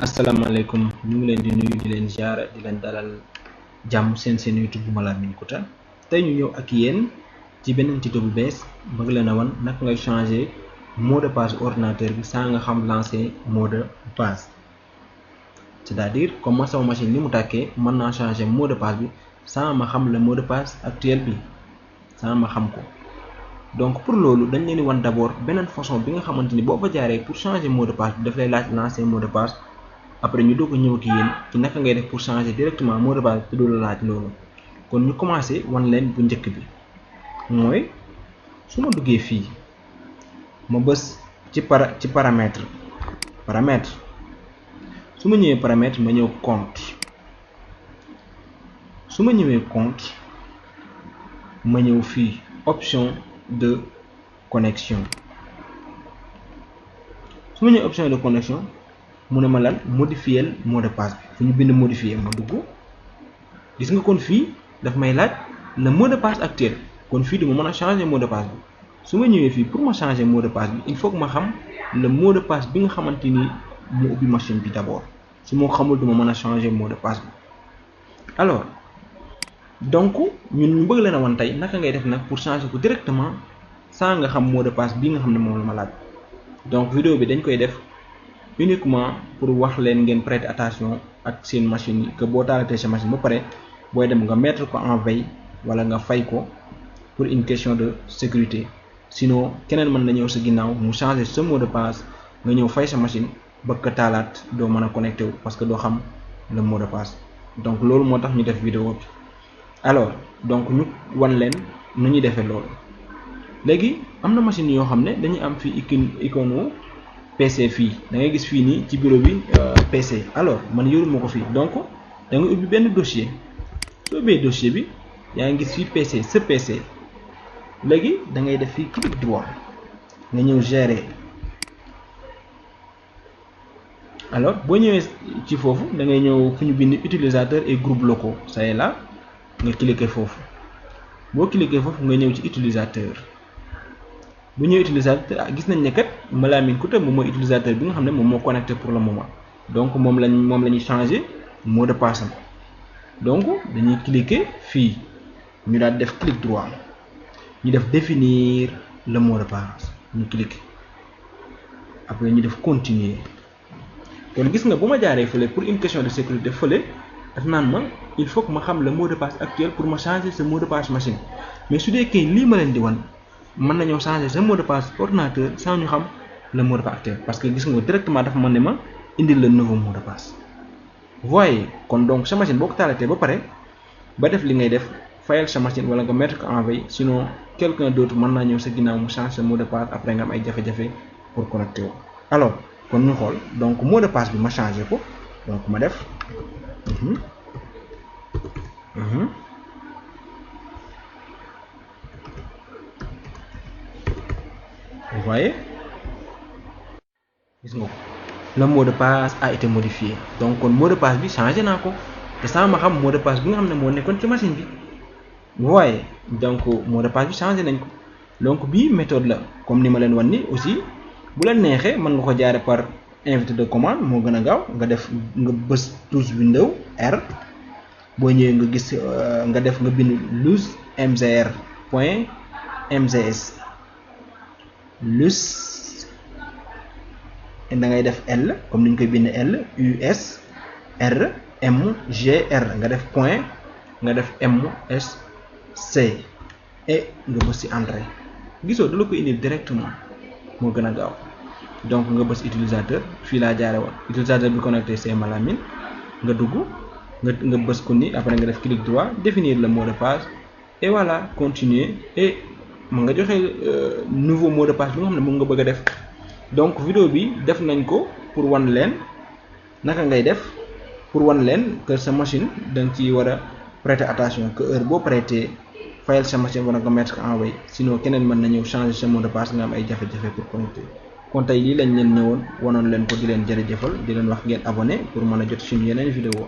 asalaamaaleykum ñu ngi leen di nuyu di leen ziar di leen dalal jàmm seen YouTube bu Malamine Couta tey ñu ñëw ak yéen ci beneen tuto bu bees bëgg leen a wan naka ngay changer mot de passe ordinateur bi saa nga xam lancer mot de passe c'est-à-dire comme ma sama machine ni mu tàkkee mën naa changer mot de passe bi sans ma xam le mot de passe actuel bi sans ma xam ko. Donc pour loolu dañ leen di wan d'abord beneen façon bi nga xamante ni boo fa jaaree pour changer mot de passe bi daf lay laaj lancer mot de passe après ñu doog a ñëw ak yéen ci naka ngay def pour changer directement mot de passe te du la laaj loolu. kon ñu commencé wan leen bu njëkk bi mooy su ma duggee fii ma bës ci paramètre su ma ñëwee paramètre ma ñëw compte su ma ñëwee compte ma ñëw fii option de connexion su ma ñëwee option de connexion mu ne ma lan modifier mot de passe bi fu ñu bind modifier ma dugg gis nga kon fii daf may laaj le mot de passe actuel kon fii du ma mën a changer mot de passe bi su ma ñëwee fii pour ma changer mot de passe bi il faut que ma xam le mot de passe bi nga xamante ni mu ubbi machine bi d'abord su ma xamul du ma mën a changer mot de passe bi. Alors donc ñun ñu bëgg leen a wan tey naka ngay def nag pour changer ko directement sans nga xam mot de passe bi nga xam ne moom la ma laaj. Donc vidéo bi dañ koy def uniquement pour wax leen ngeen prêter attention ak seen machine yi que boo taalatee sa machine ba pare booy dem nga mettre ko en veille wala nga fay ko pour une question de sécurité sinon keneen mën na ñëw sa ginnaaw mu changer sa mot de passe nga ñëw fay sa machine bëgg ko taalaat doo mën a connecté wu parce que doo xam le mot de passe. Donc loolu moo tax ñu def vidéo bi. Alors donc ñu wan leen nu ñuy defee loolu léegi am na machine yoo xam ne dañuy am fii icône PC fii da ngay gis fii nii ci bureau bi PC. Alors man yoruma ko fii donc da nga ubbi benn dossier soo ubbee dossier bi yaa ngi gis fii PC sa PC léegi da ngay def fii clic droit nga ñëw gérer. Alors boo ñëwee ci foofu da ngay ñëw fu ñu bind utilisateur et groupes locaux ça est là nga cliquer foofu boo cliquer foofu nga ñëw ci utilisateur bu ñëwee utilisateur gis nañ ne kat Malamine Couta moom mooy utilisateur bi nga xam ne moom moo connecté pour le moment donc moom la ñuy changer mot de passe am donc dañuy cliquer fii ñu daal def clic droit ñu def définir le mot de passe ñu cliquer après ñu def continuer. kon gis nga bu ma jaaree fële pour une question de sécurité fële daf naan ma il faut que ma xam le mot de passe actuel pour ma changer ce mot de passe machine mais su dee kay lii ma leen di wan mën nañoo changer ce mot de passe ordinateur sans ñu xam le mot de passe actuel parce que gis nga directement dafa mën ne ma indil le nouveau mot de passe. voyez kon donc sa machine boo ko taalatee ba pare ba def li ngay def fayal sa machine wala nga mettre ko en veille sinon quelqu'un d'autre mën naa ñëw sa ginnaaw mu changer mot de passe après nga am ay jafe-jafe pour connecter wu. Alors kon ñu xool donc mot de passe bi ma changé ko donc ma def vous voyez gis nga ko le mot de passe a été modifié donc kon mot de passe bi changé naa ko te saa ma xam mot de passe bi nga xam ne moo nekkoon ci machine bi vous voyez donc mot de passe bi changé nañ ko donc bii méthode la comme ni ma leen wan ni aussi bu la neexee mën nga ko jaare par invité de commande moo gën a gaaw nga def nga bës touche window R boo ñëwee nga gis nga def nga bind lus mgr point mgs lus da ngay def L comme ni ñu koy bind L US R MGR nga def point nga def MSC et nga bës ci entrée gisoo da la ko indil directement moo gën a gaaw. Donc nga bës utilisateur fii laa jaare woon utilisateur bi connecté c'est Malamine nga dugg nga bës ko ni après nga def clic droit définir le mot de passe et voilà continuer et mën nga joxe nouveau mot de passe bi nga xam ne moom nga bëgg a def. Donc vidéo bi def nañ ko pour wan leen naka ngay def pour wan leen que sa machine danga ci war a prêter attention que heure boo prêter fayal sa machine wala nga mettre ko en veille sinon keneen mën na ñëw changer sa mot de passe nga am ay jafe-jafe pour connecter. kon tey lii lañ leen ñëwoon wanoon leen ko di leen jërëjëfal di leen wax ngeen abonné pour mën a jot suñu yeneen vidéo